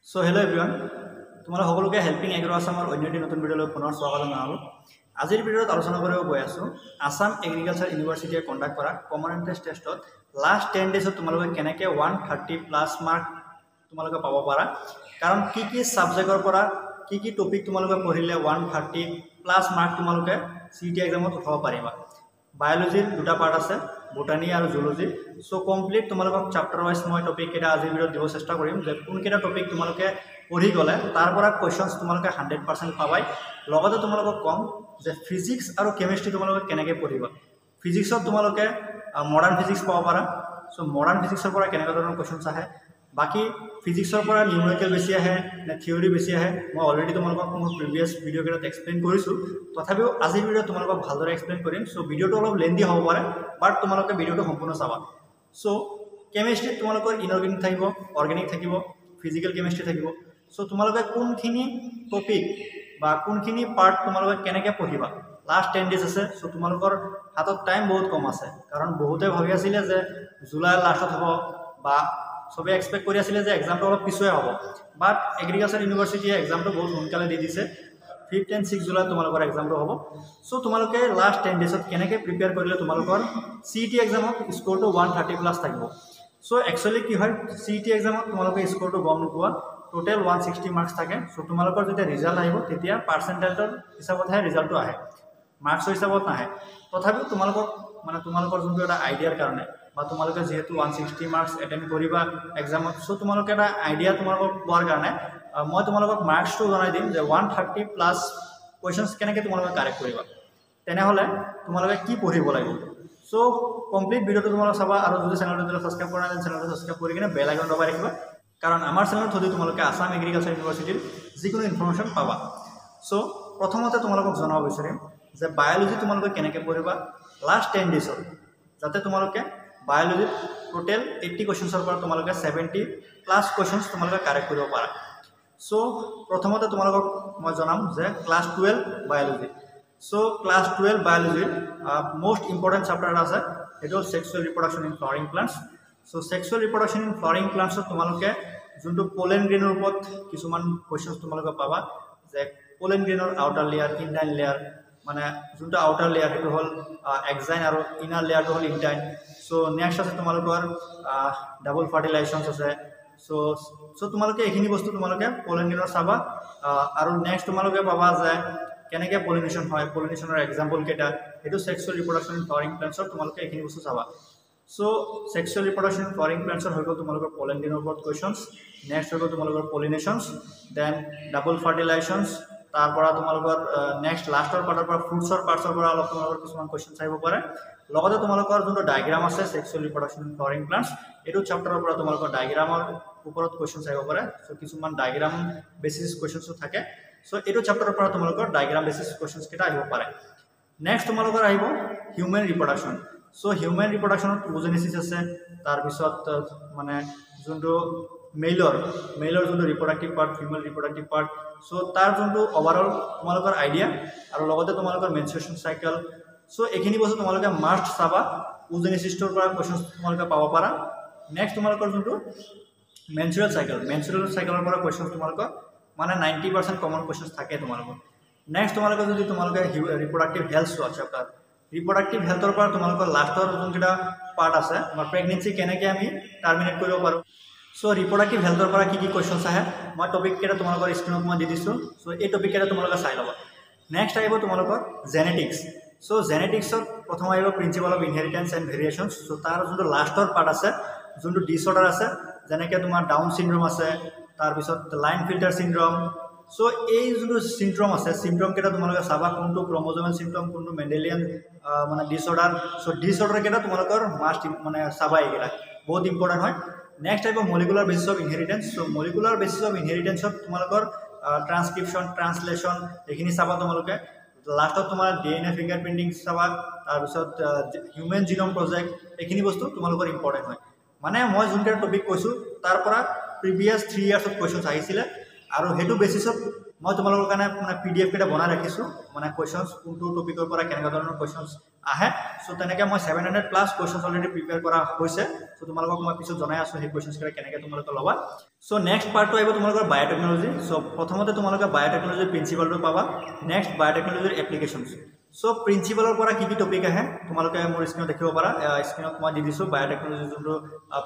So hello everyone, তোমালোক সকলোকে helping agro আসামৰ অন্য এটি নতুন ভিডিঅ'লৈ পুনৰ স্বাগতম জনালোঁ। আজিৰ ভিডিঅ'ত আলোচনা কৰিব গৈ আছোঁ আসাম এগ্ৰিকালচাৰ ইউনিভাৰ্চিটিয়ে কণ্ডাক্ট কৰা কমন এন্ট্ৰেন্স টেষ্টত লাষ্ট 10 ডেজত তোমালোকে কেনেকৈ 130+ মাৰ্ক তোমালোকে পাব পাৰা, কাৰণ কি কি সাবজেক্টৰ পৰা কি কি টপিক তোমালোকে পঢ়িলে 130+ মাৰ্ক তোমালোকে সিটি এক্সামত উঠাব পাৰিবা। বায়োলজিৰ দুটা পাৰ্ট আছে, বটানী আৰু জুলজি। সো কমপ্লিট তোমালোকক চেপ্টাৰ ওয়াইজ মই টপিক কেইটা আজিৰ ভিডিঅ'ত দিব চেষ্টা কৰিম যে কোনকেইটা টপিক তোমালোকে পঢ়ি গ'লে তাৰ পৰা কুৱেশ্যনছ তোমালোকে 100% পাবাই। লগতে তোমালোকক কম যে ফিজিক্স আৰু কেমিষ্ট্ৰি তোমালোকে কেনেকৈ পঢ়িবা। ফিজিক্সত তোমালোকে মডাৰ্ণ ফিজিক্স পাব পাৰা। সো মডাৰ্ণ ফিজিক্সৰ পৰা কেনেকুৱা ধৰণৰ কুৱেশ্যনছ আহে, বাকি ফিজিক্সৰ পৰা নিউমেৰিকেল বেছি আহে নে থিয়ৰি বেছি আহে, মই অলৰেডি তোমালোকক মোৰ প্ৰিভিয়াছ ভিডিঅ'কেইটাত এক্সপ্লেইন কৰিছোঁ। তথাপিও আজিৰ ভিডিঅ'ত তোমালোকক ভালদৰে এক্সপ্লেইন কৰিম। সো ভিডিঅ'টো অলপ লেন্দি হ'ব পাৰে, বাট তোমালোকে ভিডিঅ'টো সম্পূৰ্ণ চাবা। সো কেমিষ্ট্ৰিত তোমালোকৰ ইনঅৰ্গেনিক থাকিব, অৰ্গেনিক থাকিব, ফিজিকেল কেমিষ্ট্ৰি থাকিব। সো তোমালোকে কোনখিনি টপিক বা কোনখিনি পাৰ্ট তোমালোকে কেনেকৈ পঢ়িবা, লাষ্ট 10 ডেজ আছে। সো তোমালোকৰ হাতত টাইম বহুত কম আছে, কাৰণ বহুতে ভাবি আছিলে যে জুলাইৰ লাষ্টত হ'ব বা সবে এক্সপেক্ট কৰি আছিলে যে এক্সামটো অলপ পিছুৱাই হ'ব, বাট এগ্ৰিকালচাৰ ইউনিভাৰ্চিটিয়ে এক্সামটো বহুত সোনকালে দি দিছে। 5 and 6 জুলাইত তোমালোকৰ এক্সামটো হ'ব। সো তোমালোকে লাষ্ট 10 ডেজত কেনেকৈ প্ৰিপেয়াৰ কৰিলে তোমালোকৰ সিটি এক্সামত স্ক'ৰটো 130+ থাকিব। সো একচুৱেলি কি হয়, সিটি এক্সামত তোমালোকে স্ক'ৰটো গম নোপোৱা, টোটেল 160 মাৰ্কছ থাকে। সো তোমালোকৰ যেতিয়া ৰিজাল্ট আহিব তেতিয়া পাৰ্চেণ্টেজৰ হিচাপতহে ৰিজাল্টটো আহে, মাৰ্কছৰ হিচাপত নাহে। তথাপিও তোমালোকৰ যোনটো এটা আইডিয়াৰ কাৰণে বা তোমালোকে যেহেতু 160 মাৰ্কছ এটেম্প কৰিবা এক্সামত, সো তোমালোকে এটা আইডিয়া তোমালোকক পোৱাৰ কাৰণে মই তোমালোকক মাৰ্কছটো জনাই দিম যে 130+ কুৱেশ্যনছ কেনেকৈ তোমালোকে কাৰেক্ট কৰিবা, তেনেহ'লে তোমালোকে কি পঢ়িব লাগিব। সো কমপ্লিট ভিডিঅ'টো তোমালোকে চাবা, আৰু যদি চেনেলটো ছাবস্ক্ৰাইব কৰা নাই চেনেলটো ছাবস্ক্ৰাইব কৰি কিনে বেল আইকন দবাই ৰাখিবা, কাৰণ আমাৰ চেনেলত যদি তোমালোকে আসাম এগ্ৰিকালচাৰ ইউনিভাৰ্চিটিৰ যিকোনো ইনফৰমেশ্যন পাবা। সো প্ৰথমতে তোমালোকক জনাব বিচাৰিম যে বায়োলজি তোমালোকে কেনেকৈ পঢ়িবা লাষ্ট 10 ডেজত, যাতে তোমালোকে বায়োলজিত টোটেল 80 কুৱেশ্যনছৰ পৰা তোমালোকে 70+ কুৱেশ্যনছ তোমালোকে কাৰেক্ট কৰিব পাৰা। সো প্ৰথমতে তোমালোকক মই জনাম যে ক্লাছ 12 বায়োলজি। সো ক্লাছ 12 বায়োলজিৰ মোষ্ট ইম্পৰ্টেণ্ট চেপ্টাৰ এটা আছে, সেইটো হ'ল sexual reproduction in flowering plants. So sexual reproduction in flowering প্লাণ্টছত তোমালোকে যোনটো পলেন গ্ৰেইনৰ ওপৰত কিছুমান কুৱেশ্যনছ তোমালোকে পাবা, যে pollen গ্ৰেইনৰ outer layer, intine layer, মানে যোনটো আউটাৰ লেয়াৰ সেইটো হ'ল এক্সাইন আৰু ইনাৰ লেয়াৰটো হ'ল ইনটাইন। সো নেক্সট আছে তোমালোকৰ ডাবল ফাৰ্টিলাইজেশ্যনছ আছে। সো তোমালোকে এইখিনি বস্তু তোমালোকে পলেন গ্ৰেইনৰ চাবা, আৰু নেক্সট তোমালোকে পাবা যে কেনেকৈ পলিনেশ্যন হয়, পলিনেশ্যনৰ এক্সাম্পল কেইটা, সেইটো ছেক্সুৱেল ৰিপ্ৰডাকশ্যন ইন ফ্লাৱাৰিং প্লাণ্টছত তোমালোকে এইখিনি বস্তু চাবা। So sexual reproduction in flowering প্লাণ্টছত হৈ গ'ল তোমালোকৰ পলেন গ্ৰেইনৰ ওপৰত কুৱেশ্যনছ। নেক্সট হৈ গ'ল তোমালোকৰ পলিনেশ্যনছ, দেন ডাবল ফাৰ্টিলাইজেশ্যনছ, তাৰ পৰা তোমালোকৰ নেক্সট লাষ্টৰ পাৰ্টৰ পৰা ফ্ৰুটছৰ পাৰ্টছৰ পৰা অলপ তোমালোকৰ কিছুমান কুৱেশ্যনছ আহিব পাৰে। লগতে তোমালোকৰ যোনটো ডায়েগ্ৰাম আছে sexual reproduction in flowering plants, এইটো চেপ্টাৰৰ পৰা তোমালোকৰ ডায়েগ্ৰামৰ ওপৰত কুৱেশ্যনছ আহিব পাৰে। সো কিছুমান ডায়েগ্ৰাম বেচিছ কুৱেশ্যনছো থাকে। সো এইটো চেপ্টাৰৰ পৰা তোমালোকৰ ডায়েগ্ৰাম বেচিছ কুৱেশ্যনছ কেইটা আহিব পাৰে। নেক্সট তোমালোকৰ আহিব হিউমেন ৰিপ্ৰডাকশ্যন। সো হিউমেন ৰিপ্ৰডাকশ্যনত ওজেনেচিছ আছে, তাৰপিছত মানে যোনটো মেইলৰ যোনটো reproductive part, female reproductive part, so তাৰ যোনটো অভাৰঅল তোমালোকৰ আইডিয়া, আৰু লগতে তোমালোকৰ মেনষ্ট্ৰুৱেশ্যন চাইকেল। সো এইখিনি বস্তু তোমালোকে মাষ্ট চাবা, ওজেনেচিছটোৰ পৰা কুৱেশ্যনছ তোমালোকে পাব পাৰা। নেক্সট তোমালোকৰ যোনটো মেনষ্ট্ৰুৱেল চাইকেলৰ পৰা কুৱেশ্যনছ তোমালোকৰ মানে 90% কমন কুৱেশ্যনছ থাকে তোমালোকৰ। নেক্সট তোমালোকে যদি তোমালোকে ৰিপ্ৰডাক্টিভ হেল্থ চোৱা চেপ্টাৰ, ৰিপ্ৰডাক্টিভ হেল্থৰ পৰা তোমালোকৰ লাষ্টৰ যোনকেইটা পাৰ্ট আছে, আমাৰ প্ৰেগনেঞ্চি কেনেকৈ আমি টাৰ্মিনেট কৰিব পাৰোঁ। সো ৰিপ্ৰডাক্টিভ হেল্থৰ পৰা কি কি কুৱেশ্যনছ আহে মই টপিক কেইটা তোমালোকৰ স্ক্ৰীনত মই দি দিছোঁ। সো এই টপিক কেইটা তোমালোকে চাই ল'বা। নেক্সট আহিব তোমালোকৰ জেনেটিক্স। সো জেনেটিক্সত প্ৰথম আহিব principle of inheritance and variations. So তাৰ যোনটো লাষ্টৰ পাৰ্ট আছে, যোনটো ডিছঅৰ্ডাৰ আছে, যেনেকৈ তোমাৰ ডাউন চিণ্ড্ৰম আছে, তাৰপিছত লাইন ফিল্টাৰ চিণ্ড্ৰম। সো এই যোনটো চিণ্ড্ৰম আছে, চিণ্ড্ৰম কেইটা তোমালোকে চাবা, কোনটো ক্ৰম'জমেল চিণ্ড্ৰম, কোনটো মেণ্ডেলিয়ান মানে ডিছঅৰ্ডাৰ। সো ডিছঅৰ্ডাৰ কেইটা তোমালোকৰ মাষ্ট মানে চাবা, এইকেইটা বহুত ইম্পৰ্টেণ্ট হয়। নেক্সট আহিব molecular basis of inheritance. So molecular basis of ইনহেৰিটেন্সত তোমালোকৰ ট্ৰান্সক্ৰিপশ্যন, ট্ৰান্সলেশ্যন এইখিনি চাবা তোমালোকে। লাষ্টত তোমাৰ DNA ফিংগাৰ প্ৰিণ্টিং চাবা, তাৰপিছত হিউমেন জিন'ম প্ৰজেক্ট, এইখিনি বস্তু তোমালোকৰ ইম্পৰ্টেণ্ট হয়। মানে মই যোনকেইটা টপিক কৈছোঁ তাৰ পৰা প্ৰিভিয়াছ 3 ইয়াৰ্ছত কুৱেশ্যনছ আহিছিলে, আৰু সেইটো বেচিছত মই তোমালোকৰ কাৰণে মানে PDF কেইটা বনাই ৰাখিছোঁ মানে কুৱেশ্যনছ কোনটো টপিকৰ পৰা কেনেকুৱা ধৰণৰ কুৱেশ্যনছ আহে সো তেনেকৈ মই 700 প্লাছ কুৱেশ্যনছ অলৰেডি প্ৰিপেয়াৰ কৰা হৈছে সো তোমালোকক মই পিছত জনাই আছোঁ সেই কুৱেশ্যনছ কেইটা কেনেকৈ তোমালোকে ল'বা সো নেক্সট পাৰ্টটো আহিব তোমালোকৰ বায়োটেকনলজি সো প্ৰথমতে তোমালোকে বায়োটেকনলজিৰ প্ৰিন্সিপালটো পাবা নেক্সট বায়োটেকনলজিৰ এপ্লিকেশ্যনছ সো প্ৰিন্সিপালৰ পৰা কি কি টপিক আহে তোমালোকে মোৰ স্ক্ৰীনত দেখিব পাৰা স্ক্ৰীনত মই দি দিছোঁ বায়োটেকনলজি যোনটো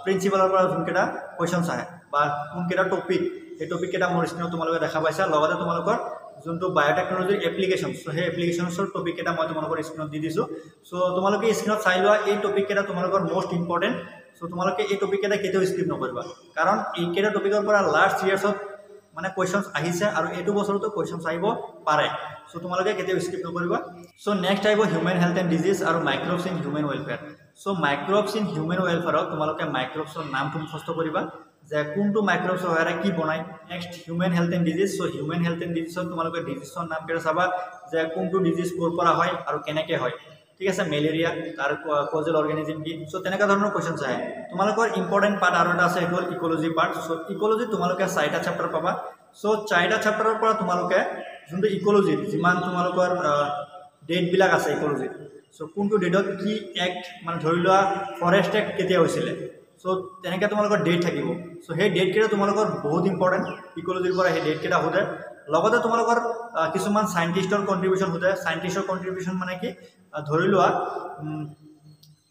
প্ৰিন্সিপালৰ পৰা যোনকেইটা কুৱেশ্যনছ আহে বা কোনকেইটা টপিক এই টপিক কেইটা মোৰ স্ক্ৰীনত তোমালোকে দেখা পাইছা লগতে তোমালোকৰ যোনটো বায়োটেকনলজিৰ এপ্লিকেশ্যন সো সেই এপ্লিকেশ্যনছৰ টপিক কেইটা মই তোমালোকৰ স্ক্ৰীনত দি দিছোঁ সো তোমালোকে স্ক্ৰীনত চাই লোৱা এই টপিক কেইটা তোমালোকৰ মোষ্ট ইম্পৰ্টেণ্ট সো তোমালোকে এই টপিক কেইটা কেতিয়াও স্কিপ নকৰিবা কাৰণ এইকেইটা টপিকৰ পৰা লাষ্ট ইয়াৰ্ছত মানে কুৱেশ্যনছ আহিছে আৰু এইটো বছৰতো কুৱেশ্যনছ আহিব পাৰে সো তোমালোকে কেতিয়াও স্কিপ নকৰিবা সো নেক্সট আহিব হিউমেন হেল্থ এণ্ড ডিজিজ আৰু microbes in human welfare so microbes in human ৱেলফেয়াৰত তোমালোকে মাইক্ৰবছৰ নামটো মুখস্থ কৰিবা যে কোনটো মাইক্ৰবছ হয় কি বনায় next human health and disease so human health and ডিজিজত তোমালোকে ডিজিজৰ নাম কেইটা চাবা যে কোনটো ডিজিজ ক'ৰ পৰা হয় আৰু কেনেকৈ হয় ঠিক আছে মেলেৰিয়া তাৰ কজেল অৰ্গেনিজম কি সো তেনেকুৱা ধৰণৰ কুৱেশ্যনছ আহে তোমালোকৰ ইম্পৰ্টেণ্ট পাৰ্ট আৰু এটা আছে সেইটো হ'ল ইক'লজি পাৰ্ট সো ইক'লজি তোমালোকে 4টা চেপ্টাৰ পাবা সো 4টা চেপ্টাৰৰ পৰা তোমালোকে যোনটো ইক'লজিত যিমান তোমালোকৰ ডেটবিলাক আছে ইক'লজিত সো কোনটো ডেটত কি এক্ট মানে ধৰি লোৱা ফৰেষ্ট এক্ট কেতিয়া হৈছিলে সো তেনেকৈ তোমালোকৰ ডেট থাকিব সো সেই ডেট কেইটা তোমালোকৰ বহুত ইম্পৰ্টেণ্ট ইক'লজিৰ পৰা সেই ডেট কেইটা সোধে লগতে তোমালোকৰ কিছুমান সাইণ্টিষ্টৰ কণ্ট্ৰিবিউশ্যন সোধে সাইণ্টিষ্টৰ কণ্ট্ৰিবিউশ্যন মানে কি ধৰি লোৱা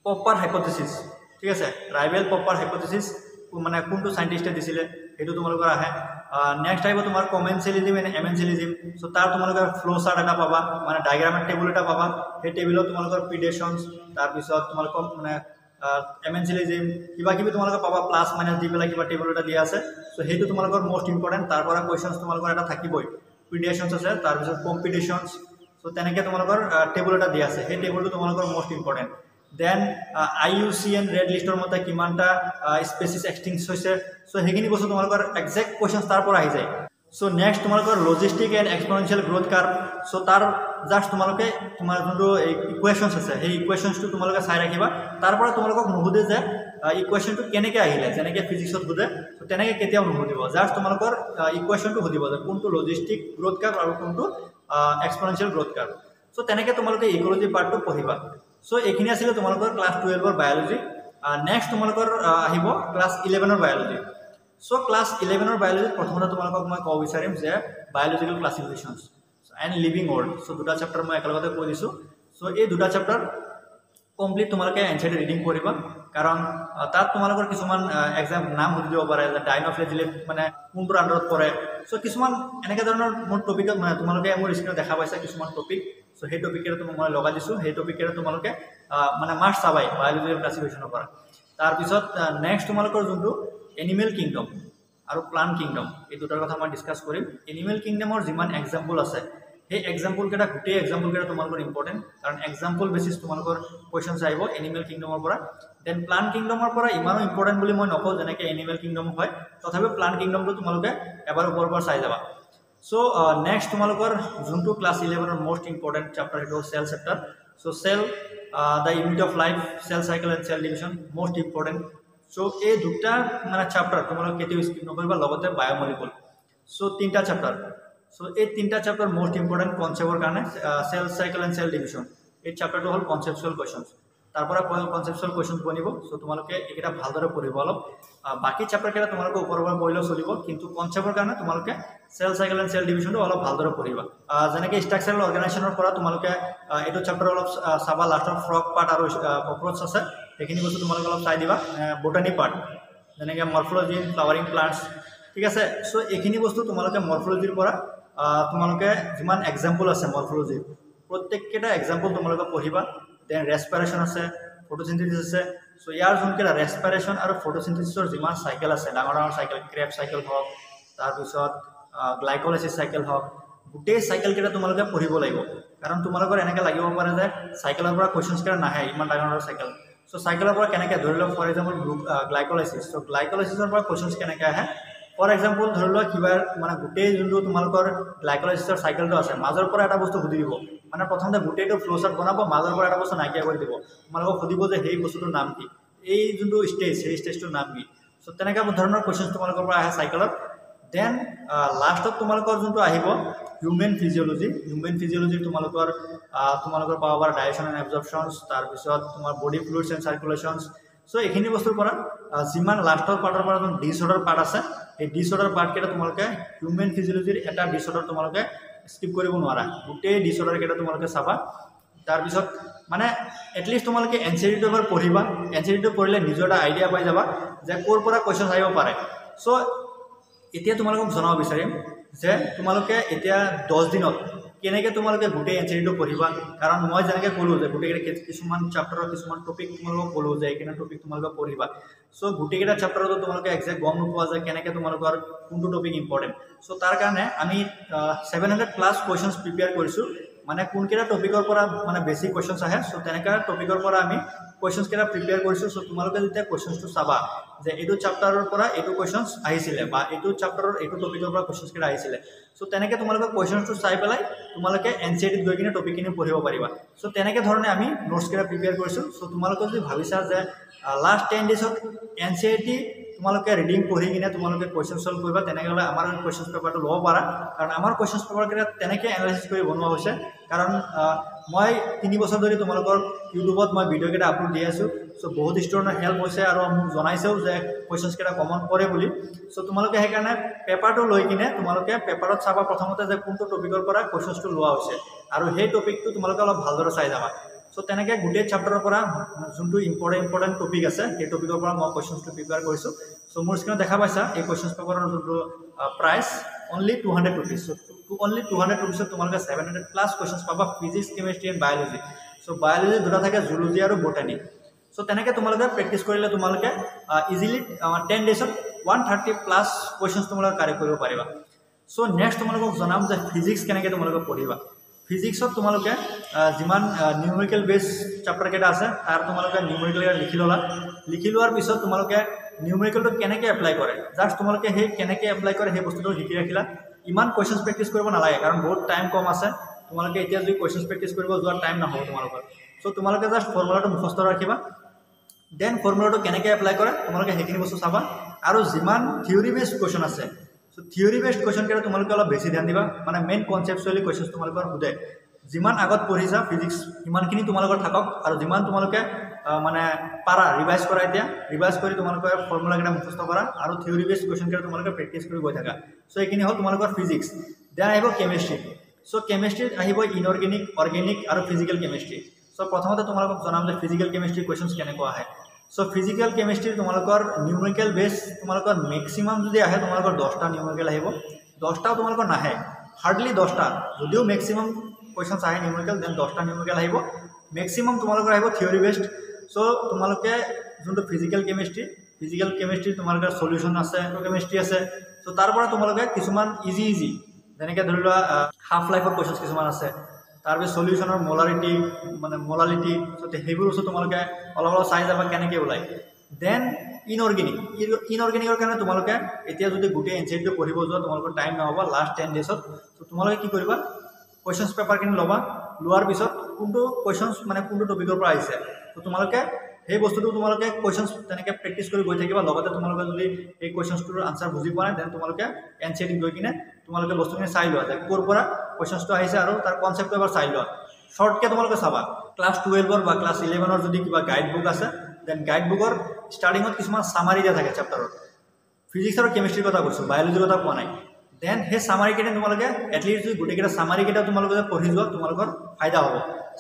পপাৰ হাইপথেচিছ ঠিক আছে ট্ৰাইবেল পপাৰ হাইপথেচিছ মানে কোনটো সাইণ্টিষ্টে দিছিলে সেইটো তোমালোকৰ আহে নেক্সট আহিব তোমাৰ কমেনচেলিজিম এণ্ড এমেনচেলিজিম সো তাৰ তোমালোকে ফ্ল' চাৰ্ট এটা পাবা মানে ডায়েগ্ৰামৰ টেবুল এটা পাবা সেই টেবুলত তোমালোকৰ প্ৰিডেশ্যনছ তাৰপিছত তোমালোকৰ মানে এমেনচেলিজিম কিবা কিবি তোমালোকে পাবা প্লাছ মাইনাছ দি পেলাই কিবা টেবুল এটা দিয়া আছে সো সেইটো তোমালোকৰ মোষ্ট ইম্পৰ্টেণ্ট তাৰ পৰা কুৱেশ্যনছ তোমালোকৰ এটা থাকিবই প্ৰিডেশ্যনছ আছে তাৰপিছত কম্পিটিশ্যনছ সো তেনেকৈ তোমালোকৰ টেবুল এটা দিয়া আছে সেই টেবুলটো তোমালোকৰ most important then IUCN red লিষ্টৰ মতে কিমানটা স্পেচিছ এক্সটিংক্ট হৈছে সো সেইখিনি বস্তু তোমালোকৰ একজেক্ট কুৱেশ্যনছ তাৰ পৰা আহি যায় সো নেক্সট তোমালোকৰ logistic and exponential growth curve so তাৰ জাষ্ট তোমালোকে তোমাৰ যোনটো ইকুৱেশ্যনছ আছে সেই ইকুৱেশ্যনছটো তোমালোকে চাই ৰাখিবা তাৰ পৰা তোমালোকক নুসুধে যে ইকুৱেশ্যনটো কেনেকৈ আহিলে যেনেকৈ ফিজিক্সত সোধে সো তেনেকৈ কেতিয়াও নুসুধিব জাষ্ট তোমালোকৰ ইকুৱেশ্যনটো সুধিব যে কোনটো লজিষ্টিক গ্ৰোথ কাৰ্ভ আৰু কোনটো এক্সপনেনচিয়েল গ্ৰোথ কাৰ্ভ সো তেনেকৈ তোমালোকে ইক'লজি পাৰ্টটো পঢ়িবা সো এইখিনি আছিলে তোমালোকৰ ক্লাছ 12ৰ বায়'লজি নেক্সট তোমালোকৰ আহিব ক্লাছ 11ৰ বায়'লজি সো ক্লাছ 11ৰ বায়'লজিত প্ৰথমতে তোমালোকক মই ক'ব বিচাৰিম যে biological classifications and living world so দুটা চেপ্টাৰ মই একেলগতে কৈ দিছোঁ সো এই দুটা চেপ্টাৰ কমপ্লিট তোমালোকে এনচিইআৰটি ৰিডিং কৰিবা কাৰণ তাত তোমালোকৰ কিছুমান এক্সাম নাম সুধি দিব পাৰে যে ডাইন'ফ্লেজিলেট মানে কোনটোৰ আণ্ডাৰত পৰে সো কিছুমান এনেকৈ ধৰণৰ মোৰ টপিকত মানে তোমালোকে মোৰ স্ক্ৰীনত দেখা পাইছা কিছুমান টপিক সো সেই টপিকেৰে মই লগাই দিছোঁ সেই টপিকেৰে তোমালোকে মানে মাৰ্কছ চাবাই বায়'লজিকেল ক্লাছিফিকেশ্যনৰ পৰা তাৰপিছত নেক্সট তোমালোকৰ যোনটো এনিমেল কিংডম আৰু প্লাণ্ট কিংডম এই দুটাৰ কথা মই ডিছকাছ কৰিম এনিমেল কিংডমৰ যিমান এক্সাম্পল আছে সেই এক্সাম্পলকেইটা গোটেই এক্সাম্পলকেইটা তোমালোকৰ ইম্পৰ্টেণ্ট কাৰণ এক্সাম্পল বেচিছ তোমালোকৰ কুৱেশ্যনছ আহিব এনিমেল কিংডমৰ পৰা দেন প্লাণ্ট কিংডমৰ পৰা ইমানো ইম্পৰ্টেণ্ট বুলি মই নকওঁ যেনেকৈ এনিমেল কিংডম হয় তথাপিও প্লাণ্ট কিংডমটো তোমালোকে এবাৰ ওপৰৰ পৰা চাই যাবা সো নেক্সট তোমালোকৰ যোনটো ক্লাছ 11ৰ মোষ্ট ইম্পৰ্টেণ্ট চেপ্টাৰ সেইটো cell chapter so cell the unit of life cell cycle and cell division most important so এই দুটা মানে চেপ্টাৰ তোমালোকে কেতিয়াও স্কিপ নকৰিবা লগতে বায়'মলিকুল সো 3টা চেপ্টাৰ সো এই 3টা চেপ্টাৰ মোষ্ট ইম্পৰ্টেণ্ট কনচেপ্টৰ কাৰণে cell cycle and cell division এই চেপ্টাৰটো হ'ল কনচেপচুৱেল কুৱেশ্যনছ তাৰ পৰা কনচেপচুৱেল কুৱেশ্যন বনিব সো তোমালোকে এইকেইটা ভালদৰে পঢ়িব অলপ বাকী চেপ্টাৰকেইটা তোমালোকে ওপৰৰ পৰা পঢ়িলেও চলিব কিন্তু কনচেপ্টৰ কাৰণে তোমালোকে চেল চাইকেল এণ্ড চেল ডিভিজনটো অলপ ভালদৰে পঢ়িবা যেনেকৈ ষ্ট্ৰাকচাৰেল অৰ্গেনাইজেশ্যনৰ পৰা তোমালোকে এইটো চেপ্টাৰ অলপ চাবা লাষ্টৰ ফ্ৰগ পাৰ্ট আৰু কক্ৰচ আছে সেইখিনি বস্তু তোমালোকে অলপ চাই দিবা বটানী পাৰ্ট যেনেকৈ মৰ্ফলজি ফ্লাৱাৰিং প্লাণ্টছ ঠিক আছে সো এইখিনি বস্তু তোমালোকে মৰ্ফলজিৰ পৰা তোমালোকে যিমান এক্সাম্পল আছে মৰ্ফলজিৰ প্ৰত্যেককেইটা এক্সাম্পল তোমালোকে পঢ়িবা দেন ৰেছপিৰেশ্যন আছে ফটোচিনথেচিছ আছে সো ইয়াৰ যোনকেইটা ৰেছপিৰেশ্যন আৰু ফটোচিনথেচিছৰ যিমান চাইকেল আছে ডাঙৰ ডাঙৰ চাইকেল ক্ৰেব চাইকেল হওক তাৰপিছত গ্লাইক'লাইচিছ চাইকেল হওক গোটেই চাইকেলকেইটা তোমালোকে পঢ়িব লাগিব কাৰণ তোমালোকৰ এনেকৈ লাগিব পাৰে যে চাইকেলৰ পৰা কুৱেশ্যনছকেইটা নাহে ইমান ডাঙৰ ডাঙৰ চাইকেল সো চাইকেলৰ পৰা কেনেকৈ ধৰি লওক ফৰ এক্সাম্পল গ্লাইক'লাইচিছ সো গ্লাইক'লাইচিছৰ পৰা কুৱেশ্যনছ কেনেকৈ আহে ফৰ এক্সাম্পল ধৰি লোৱা কিবা মানে গোটেই যোনটো তোমালোকৰ গ্লাইক'লাইচিছৰ চাইকেলটো আছে মাজৰ পৰা এটা বস্তু সুধি দিব মানে প্ৰথমতে গোটেইটো ফ্ল' চাৰ্ট বনাব মাজৰ পৰা এটা বস্তু নাইকিয়া কৰি দিব তোমালোকক সুধিব যে সেই বস্তুটোৰ নাম কি এই যোনটো ষ্টেজ সেই ষ্টেজটোৰ নাম কি সো তেনেকুৱা ধৰণৰ কুৱেশ্যনছ তোমালোকৰ পৰা আহে চাইকেলত দেন লাষ্টত তোমালোকৰ যোনটো আহিব হিউমেন ফিজিঅলজি তোমালোকৰ পাব পাৰা ডাইজেশ্যন এণ্ড এবজৰ্পশ্যনছ, তাৰপিছত তোমাৰ বডি ফ্লুইডছ এণ্ড চাৰ্কুলেশ্যনছ। চ' এইখিনি বস্তুৰ পৰা যিমান লাষ্টৰ পাৰ্টৰ পৰা যোন ডিছঅৰ্ডাৰ পাৰ্ট আছে এই ডিছঅৰ্ডাৰ পাৰ্টকেইটা তোমালোকে হিউমেন ফিজিঅলজিৰ এটা ডিছঅৰ্ডাৰ তোমালোকে স্কিপ কৰিব নোৱাৰা, গোটেই ডিছঅৰ্ডাৰকেইটা তোমালোকে চাবা। তাৰপিছত মানে এটলিষ্ট তোমালোকে এনচিডিটো এবাৰ পঢ়িবা, এনচিডিটো পঢ়িলে নিজৰ এটা আইডিয়া পাই যাবা যে ক'ৰ পৰা কুৱেশ্যন আহিব পাৰে। চ' এতিয়া তোমালোকক জনাব বিচাৰিম যে তোমালোকে এতিয়া 10 দিনত কেনেকৈ তোমালোকে গোটেই এনচিডিটো পঢ়িবা। কাৰণ মই যেনেকৈ ক'লোঁ যে গোটেইকেইটা কিছুমান চেপ্টাৰৰ কিছুমান টপিক তোমালোকক ক'লোঁ যে এইকেইটা টপিক তোমালোকে পঢ়িবা। চ' গোটেইকেইটা চেপ্টাৰতো তোমালোকে একজেক্ট গম নোপোৱা যে কেনেকৈ তোমালোকৰ কোনটো টপিক ইম্পৰ্টেণ্ট। চ' তাৰ কাৰণে আমি 700+ কুৱেশ্যনছ প্ৰিপেয়াৰ কৰিছোঁ, মানে কোনকেইটা টপিকৰ পৰা মানে বেছি কুৱেশ্যনছ আহে। চ' তেনেকুৱা টপিকৰ পৰা আমি কুৱেশ্যনছকেইটা প্ৰিপেয়াৰ কৰিছোঁ। চ' তোমালোকে যেতিয়া কুৱেশ্যনছটো চাবা যে এইটো চেপ্টাৰৰ পৰা এইটো কুৱেশ্যনছ আহিছিলে বা এইটো চেপ্টাৰৰ এইটো টপিকৰ পৰা কুৱেশ্যনছকেইটা আহিছিলে। চ' তেনেকৈ তোমালোকে কুৱেশ্যনছটো চাই পেলাই তোমালোকে এনচিডিত গৈ কিনে টপিকখিনি পঢ়িব পাৰিবা। চ' তেনেকৈ ধৰণে আমি নোটছকেইটা প্ৰিপেয়াৰ কৰিছোঁ। চ' তোমালোকে যদি ভাবিছা যে লাষ্ট 10 ডেজত এনচিডি তোমালোকে ৰিডিং পঢ়ি কিনে তোমালোকে কুৱেশ্যন ছল্ভ কৰিবা, তেনেকৈ হ'লে আমাৰ কুৱেশ্যন পেপাৰটো ল'ব পাৰা। কাৰণ আমাৰ কুৱেশ্যন পেপাৰকেইটা তেনেকৈ এনালাইচিছ কৰি বনোৱা হৈছে। কাৰণ মই 3 বছৰ ধৰি তোমালোকৰ ইউটিউবত মই ভিডিঅ'কেইটা আপলোড দি আছোঁ। চ' বহুত ষ্টুডেণ্টৰ হেল্প হৈছে আৰু মোক জনাইছেও যে কুৱেশ্যনছকেইটা কমন পৰে বুলি। চ' তোমালোকে সেইকাৰণে পেপাৰটো লৈ কিনে তোমালোকে পেপাৰত চাবা প্ৰথমতে যে কোনটো টপিকৰ পৰা কুৱেশ্যনছটো লোৱা হৈছে আৰু সেই টপিকটো তোমালোকে অলপ ভালদৰে চাই যাবা। চ' তেনেকৈ গোটেই চেপ্টাৰৰ পৰা যোনটো ইম্পৰ্টেণ্ট টপিক আছে সেই টপিকৰ পৰা মই কুৱেশ্যনছটো প্ৰিপেয়াৰ কৰিছোঁ। চ' মোৰ স্ক্ৰীনত দেখা পাইছা এই কুৱেশ্যন পেপাৰৰ যোনটো প্ৰাইচ অনলি 200 ৰুপিজ। চ' অনলি 200 ৰুপিজত তোমালোকে 700+ কুৱেশ্যনছ পাবা physics, chemistry and biology. So' biology দুটা থাকে, জুলজি আৰু বটানী। চ' তেনেকৈ তোমালোকে প্ৰেক্টিছ কৰিলে তোমালোকে ইজিলি 10 ডেজত 130+ কুৱেশ্যনছ তোমালোকে কাৰেক্ট কৰিব পাৰিবা। চ' নেক্সট তোমালোকক জনাম যে ফিজিক্স কেনেকৈ তোমালোকে পঢ়িবা। ফিজিক্সত তোমালোকে যিমান নিউমেৰিকেল বেছ চেপ্টাৰকেইটা আছে তাৰ তোমালোকে নিউমেৰিকেলকেইটা লিখি ল'লা। লিখি লোৱাৰ পিছত তোমালোকে নিউমেৰিকেলটো কেনেকৈ এপ্লাই কৰে জাষ্ট তোমালোকে সেই কেনেকৈ এপ্লাই কৰে সেই বস্তুটো শিকি ৰাখিলা। ইমান কুৱেশ্যনছ প্ৰেক্টিছ কৰিব নালাগে কাৰণ বহুত টাইম কম আছে। তোমালোকে এতিয়া যদি কুৱেশ্যনছ প্ৰেক্টিছ কৰিব যোৱাৰ টাইম নহ'ব তোমালোকৰ। চ' তোমালোকে জাষ্ট ফৰ্মুলাটো মুখস্থ ৰাখিবা। দেন ফৰ্মুলাটো কেনেকৈ এপ্লাই কৰে তোমালোকে সেইখিনি বস্তু চাবা। আৰু যিমান থিয়ৰী বেছড কুৱেশ্যন আছে, চ' থিয়ৰী বেছড কুৱেশ্যনকেইটা তোমালোকে অলপ বেছি ধ্যান দিবা। মানে মেইন কনচেপচুৱেলি কুৱেশ্যনছ তোমালোকৰ সোধে। যিমান আগত পঢ়িছা ফিজিক্স সিমানখিনি তোমালোকৰ থাকক আৰু যিমান তোমালোকে মানে পাৰা ৰিভাইজ কৰা, এতিয়া ৰিভাইজ কৰি তোমালোকে ফৰ্মুলাকেইটা মুখস্থ কৰা আৰু থিয়ৰী বেছড কুৱেশ্যনকেইটা তোমালোকে প্ৰেক্টিছ কৰি গৈ থাকা। চ' এইখিনি হ'ল তোমালোকৰ ফিজিক্স। দেন আহিব কেমেষ্ট্ৰি। চ' কেমেষ্ট্ৰিত আহিব ইনঅৰ্গেনিক, অৰ্গেনিক আৰু ফিজিকেল কেমেষ্ট্ৰি। চ' প্ৰথমতে তোমালোকক জনাম যে ফিজিকেল কেমেষ্ট্ৰি কুৱেশ্যনছ কেনেকুৱা আহে। চ' ফিজিকেল কেমেষ্ট্ৰি তোমালোকৰ নিউমেৰিকেল বেছ তোমালোকৰ মেক্সিমাম যদি আহে তোমালোকৰ 10টা নিউমেৰিকেল আহিব। 10টাও তোমালোকৰ নাহে, হাৰ্ডলি 10টা। যদিও মেক্সিমাম কুৱেশ্যনছ আহে নিউমেৰিকেল, দেন 10টা নিউমেৰিকেল আহিব। মেক্সিমাম তোমালোকৰ আহিব থিয়ৰী বেছড। চ' তোমালোকে যোনটো ফিজিকেল কেমেষ্ট্ৰি তোমালোকৰ চলিউশ্যন আছে, কেমেষ্ট্ৰি আছে। চ' তাৰ পৰা তোমালোকে কিছুমান ইজি যেনেকৈ ধৰি লোৱা হাফ লাইফৰ কুৱেশ্যনছ কিছুমান আছে, তাৰপিছত চলিউশ্যনৰ মলালিটি চ' সেইবোৰ বস্তু তোমালোকে অলপ চাই যাবা কেনেকৈ ওলায়। দেন ইনঅৰ্গেনিকৰ কাৰণে তোমালোকে এতিয়া যদি গোটেই এনচিডিটো পঢ়িব যোৱা তোমালোকৰ টাইম নহ'ব লাষ্ট 10 ডেজত। চ' তোমালোকে কি কৰিবা, কুৱেশ্যনছ পেপাৰখিনি ল'বা। লোৱাৰ পিছত কোনটো কুৱেশ্যনছ মানে কোনটো টপিকৰ পৰা আহিছে, ত' তোমালোকে সেই বস্তুটো তোমালোকে কুৱেশ্যনছ তেনেকৈ প্ৰেক্টিছ কৰি গৈ থাকিবা। লগতে তোমালোকে যদি এই কুৱেশ্যনছটোৰ আনচাৰ বুজি পোৱা নাই দেন তোমালোকে এনচিডিত গৈ কিনে তোমালোকে বস্তুখিনি চাই লোৱা যে ক'ৰ পৰা কুৱেশ্যনছটো আহিছে আৰু তাৰ কনচেপ্টটো এবাৰ চাই লোৱা। শ্বৰ্টকৈ তোমালোকে চাবা। ক্লাছ 12ৰ বা ক্লাছ 11ৰ যদি কিবা গাইড বুক আছে দেন গাইড বুকৰ ষ্টাৰ্টিঙত কিছুমান চামাৰি দিয়া থাকে চেপ্টাৰৰ। ফিজিক্স আৰু কেমেষ্ট্ৰিৰ কথা কৈছোঁ, বায়'লজিৰ কথা কোৱা নাই। দেন সেই চামাৰিকেইটা তোমালোকে এটলিষ্ট যদি গোটেইকেইটা চামাৰিকেইটা তোমালোকে পঢ়ি যোৱা তোমালোকৰ ফাইদা হ'ব।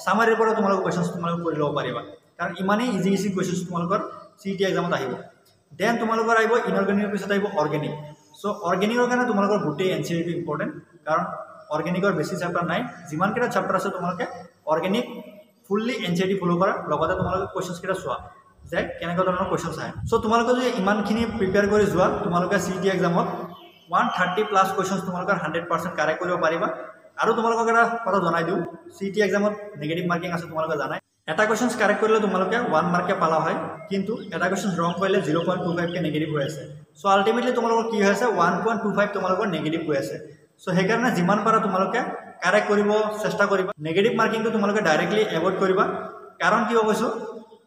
চামাৰিৰ পৰা তোমালোকৰ কুৱেশ্যনছ তোমালোকে পঢ়ি ল'ব পাৰিবা। কাৰণ ইমানেই ইজি কুৱেশ্যনছ তোমালোকৰ CET এক্সামত আহিব। দেন তোমালোকৰ আহিব ইনঅৰ্গেনিকৰ পিছত আহিব অৰ্গেনিক। চ' অৰ্গেনিকৰ কাৰণে তোমালোকৰ গোটেই এনচিডিটো ইম্পৰ্টেণ্ট। কাৰণ অৰ্গেনিকৰ বেছি চেপ্টাৰ নাই, যিমানকেইটা চেপ্টাৰ আছে তোমালোকে অৰ্গেনিক ফুল্লি এনচিডি ফ'ল' কৰা। লগতে তোমালোকে কুৱেশ্যনছকেইটা চোৱা যে কেনেকুৱা ধৰণৰ কুৱেশ্যনছ আহে। চ' তোমালোকে যদি ইমানখিনি প্ৰিপেয়াৰ কৰি যোৱা তোমালোকে CET এক্সামত 130+ কুৱেশ্যনছ তোমালোকৰ 100% কাৰেক্ট কৰিব পাৰিবা। আৰু তোমালোকক এটা কথা জনাই দিওঁ, CET এক্সামত নেগেটিভ মাৰ্কিং আছে তোমালোকে জানাই। এটা কুৱেশ্যনছ কাৰেক্ট কৰিলে তোমালোকে 1 মাৰ্কে পালা হয়, কিন্তু এটা কুৱেশ্যনছ ৰং কৰিলে 0.25কে নেগেটিভ হৈ আছে। চ' আল্টিমেটলি তোমালোকৰ কি হৈ আছে 1.25 তোমালোকৰ নেগেটিভ হৈ আছে। চ' সেইকাৰণে যিমান পাৰা তোমালোকে কাৰেক্ট কৰিব চেষ্টা কৰিবা। নেগেটিভ মাৰ্কিংটো তোমালোকে ডাইৰেক্টলি এভইড কৰিবা। কাৰণ কিয় কৈছোঁ,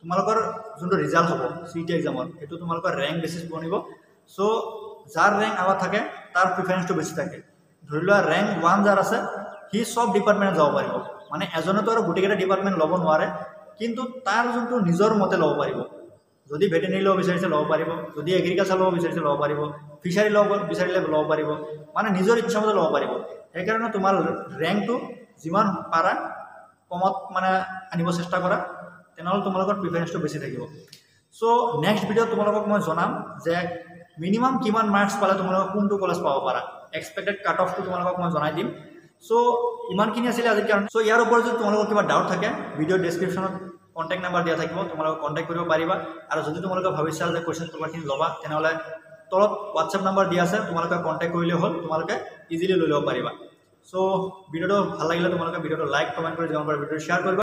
তোমালোকৰ যোনটো ৰিজাল্ট হ'ব CET এক্সামত সেইটো তোমালোকৰ ৰেংক বেচিছ বনিব। চ' যাৰ ৰেংক আগত থাকে তাৰ প্ৰিফাৰেঞ্চটো বেছি থাকে ধৰি লোৱা ৰেংক 1 যাৰ আছে সি সব ডিপাৰ্টমেণ্টত যাব পাৰিব মানে এজনেতো আৰু গোটেইকেইটা ডিপাৰ্টমেণ্ট ল'ব নোৱাৰে কিন্তু তাৰ যোনটো নিজৰ মতে ল'ব পাৰিব যদি ভেটেনেৰি ল'ব বিচাৰিছে ল'ব পাৰিব যদি এগ্ৰিকালচাৰ ল'ব বিচাৰিছে ল'ব পাৰিব ফিচাৰী ল'ব বিচাৰিলে ল'ব পাৰিব মানে নিজৰ ইচ্ছামতে ল'ব পাৰিব সেইকাৰণে তোমাৰ ৰেংকটো যিমান পাৰা কমত মানে আনিব চেষ্টা কৰা তেনেহ'লে তোমালোকৰ প্ৰিফাৰেঞ্চটো বেছি থাকিব সো নেক্সট ভিডিঅ'ত তোমালোকক মই জনাম যে মিনিমাম কিমান মাৰ্কছ পালে তোমালোকে কোনটো কলেজ পাব পাৰা এক্সপেক্টেড কাট অফটো তোমালোকক মই জনাই দিম সো ইমানখিনি আছিলে আজিৰ কাৰণে সো ইয়াৰ ওপৰত যদি তোমালোকৰ কিবা ডাউট থাকে ভিডিঅ' ডেছক্ৰিপশ্যনত কণ্টেক্ট নাম্বাৰ দিয়া থাকিব তোমালোকে কণ্টেক্ট কৰিব পাৰিবা আৰু যদি তোমালোকে ভাবিছা যে কুৱেশ্যন পেপাৰখিনি ল'বা তেনেহ'লে তলত হোৱাটছএপ নাম্বাৰ দিয়া আছে তোমালোকে কণ্টেক্ট কৰিলে হ'ল তোমালোকে ইজিলি লৈ ল'ব পাৰিবা সো ভিডিঅ'টো ভাল লাগিলে তোমালোকে ভিডিঅ'টো লাইক কমেণ্ট কৰি যিমান পাৰা ভিডিঅ'টো শ্বেয়াৰ কৰিবা